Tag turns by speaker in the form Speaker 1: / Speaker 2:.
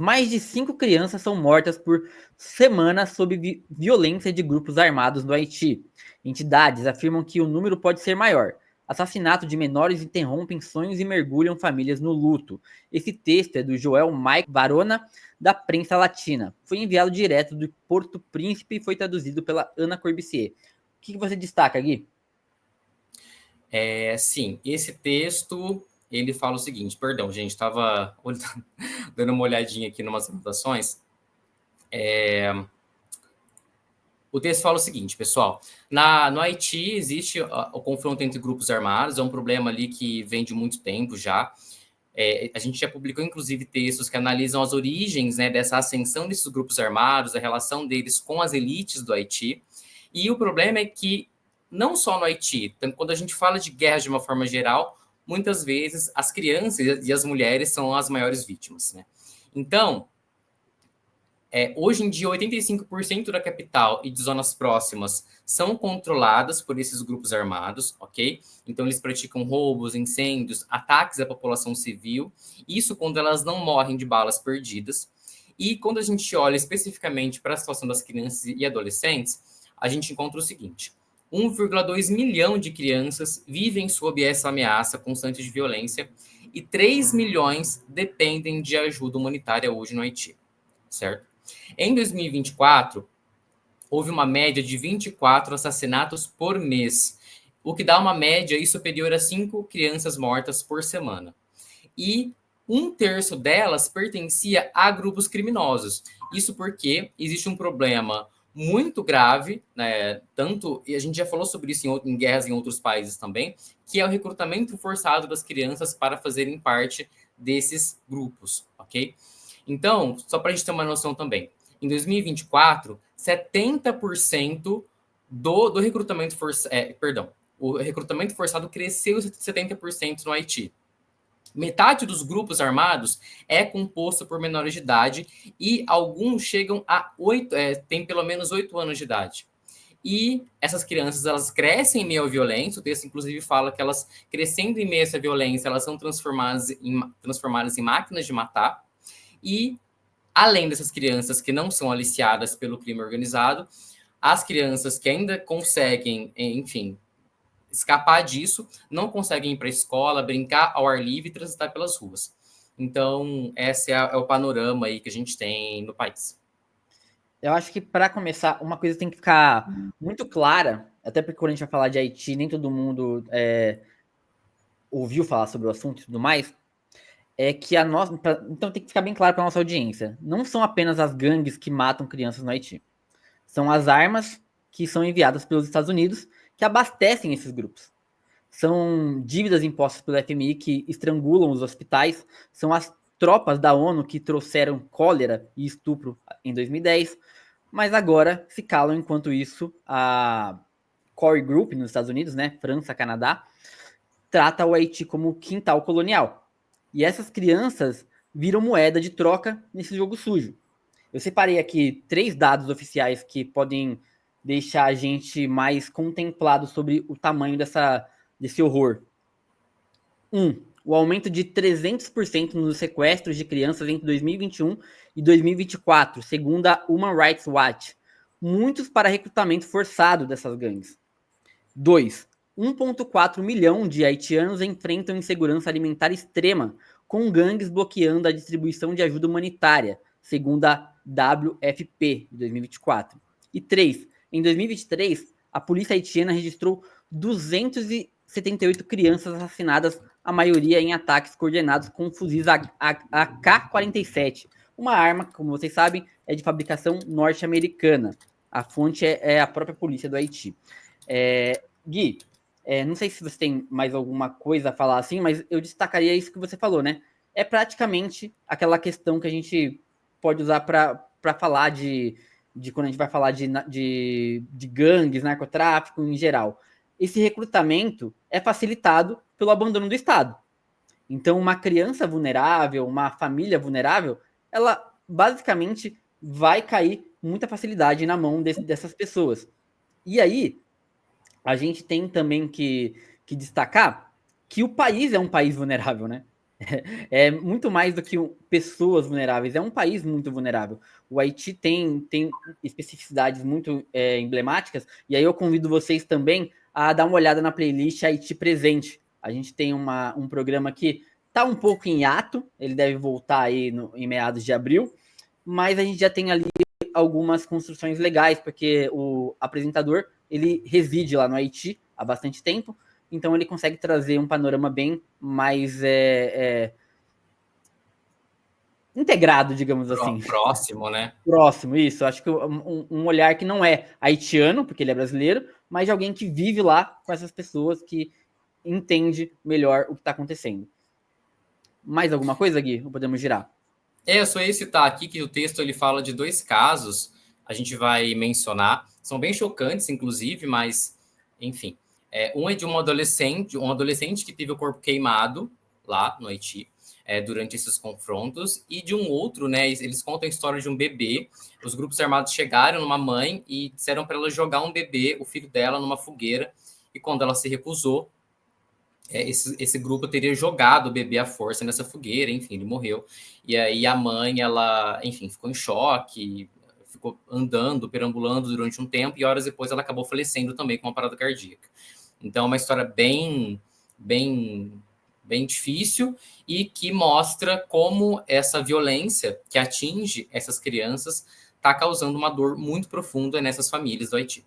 Speaker 1: Mais de 5 crianças são mortas por semana sob violência de grupos armados no Haiti. Entidades afirmam que o número pode ser maior. Assassinato de menores interrompem sonhos e mergulham famílias no luto. Esse texto é do Joel Mike Varona, da Prensa Latina. Foi enviado direto do Porto Príncipe e foi traduzido pela Ana Corbissier. O que você destaca, Gui?
Speaker 2: Sim, esse texto, ele fala o seguinte, perdão, gente, estava dando uma olhadinha aqui em umas anotações. O texto fala o seguinte, pessoal, no Haiti existe o confronto entre grupos armados, é um problema ali que vem de muito tempo já. A gente já publicou, inclusive, textos que analisam as origens, né, dessa ascensão desses grupos armados, a relação deles com as elites do Haiti. E o problema é que, não só no Haiti, quando a gente fala de guerra de uma forma geral, muitas vezes as crianças e as mulheres são as maiores vítimas, né? Então, hoje em dia, 85% da capital e de zonas próximas são controladas por esses grupos armados, ok? Então, eles praticam roubos, incêndios, ataques à população civil, isso quando elas não morrem de balas perdidas. E quando a gente olha especificamente para a situação das crianças e adolescentes, a gente encontra o seguinte: 1,2 milhão de crianças vivem sob essa ameaça constante de violência e 3 milhões dependem de ajuda humanitária hoje no Haiti, certo? Em 2024, houve uma média de 24 assassinatos por mês, o que dá uma média superior a 5 crianças mortas por semana. E 1/3 delas pertencia a grupos criminosos. Isso porque existe um problema muito grave, né, e a gente já falou sobre isso em guerras em outros países também, que é o recrutamento forçado das crianças para fazerem parte desses grupos, ok? Então, só para a gente ter uma noção também, em 2024, 70% do recrutamento forçado, o recrutamento forçado cresceu 70% no Haiti. Metade dos grupos armados é composto por menores de idade e alguns chegam a têm pelo menos 8 anos de idade. E essas crianças, elas crescem em meio à violência, o texto inclusive fala que elas, crescendo em meio a essa violência, elas são transformadas em máquinas de matar. E, além dessas crianças que não são aliciadas pelo crime organizado, as crianças que ainda conseguem, enfim, escapar disso, não conseguem ir para a escola, brincar ao ar livre e transitar pelas ruas. Então, esse é o panorama aí que a gente tem no país.
Speaker 1: Eu acho que para começar, uma coisa tem que ficar muito clara, até porque quando a gente vai falar de Haiti, nem todo mundo ouviu falar sobre o assunto e tudo mais, é que então tem que ficar bem claro para nossa audiência. Não são apenas as gangues que matam crianças no Haiti. São as armas que são enviadas pelos Estados Unidos que abastecem esses grupos. São dívidas impostas pelo FMI que estrangulam os hospitais. São as tropas da ONU que trouxeram cólera e estupro em 2010. Mas agora se calam enquanto isso a Core Group nos Estados Unidos, né, França, Canadá, trata o Haiti como quintal colonial. E essas crianças viram moeda de troca nesse jogo sujo. Eu separei aqui 3 dados oficiais que podem deixar a gente mais contemplado sobre o tamanho desse horror. O aumento de 300% nos sequestros de crianças entre 2021 e 2024, segundo a Human Rights Watch. Muitos para recrutamento forçado dessas gangues. 2. 1,4 milhão de haitianos enfrentam insegurança alimentar extrema, com gangues bloqueando a distribuição de ajuda humanitária, segundo a WFP de 2024. E 3. Em 2023, a polícia haitiana registrou 278 crianças assassinadas, a maioria em ataques coordenados com fuzis AK-47. Uma arma, como vocês sabem, é de fabricação norte-americana. A fonte é a própria polícia do Haiti. Gui, não sei se você tem mais alguma coisa a falar assim, mas eu destacaria isso que você falou, né? É praticamente aquela questão que a gente pode usar para falar de quando a gente vai falar de gangues, narcotráfico em geral. Esse recrutamento é facilitado pelo abandono do Estado. Então, uma criança vulnerável, uma família vulnerável, ela basicamente vai cair com muita facilidade na mão dessas pessoas. E aí, a gente tem também que destacar que o país é um país vulnerável, né? É muito mais do que pessoas vulneráveis, é um país muito vulnerável. O Haiti tem especificidades muito emblemáticas, e aí eu convido vocês também a dar uma olhada na playlist Haiti Presente. A gente tem um programa que está um pouco em hiato, ele deve voltar aí em meados de abril, mas a gente já tem ali algumas construções legais, porque o apresentador ele reside lá no Haiti há bastante tempo, então ele consegue trazer um panorama bem mais integrado, digamos assim.
Speaker 2: Próximo, né?
Speaker 1: Próximo, isso. Acho que um olhar que não é haitiano, porque ele é brasileiro, mas de alguém que vive lá com essas pessoas, que entende melhor o que está acontecendo. Mais alguma coisa, Gui? Ou podemos girar?
Speaker 2: Eu só ia citar aqui que o texto ele fala de 2 casos, a gente vai mencionar, são bem chocantes, inclusive, mas, enfim. Um é de um adolescente que teve o corpo queimado lá no Haiti, durante esses confrontos, e de um outro, né, eles contam a história de um bebê, os grupos armados chegaram numa mãe e disseram para ela jogar um bebê, o filho dela, numa fogueira, e quando ela se recusou, esse grupo teria jogado o bebê à força nessa fogueira, enfim, ele morreu. E aí a mãe, ela, enfim, ficou em choque, ficou andando, perambulando durante um tempo, e horas depois ela acabou falecendo também com uma parada cardíaca. Então, é uma história bem difícil e que mostra como essa violência que atinge essas crianças está causando uma dor muito profunda nessas famílias do Haiti.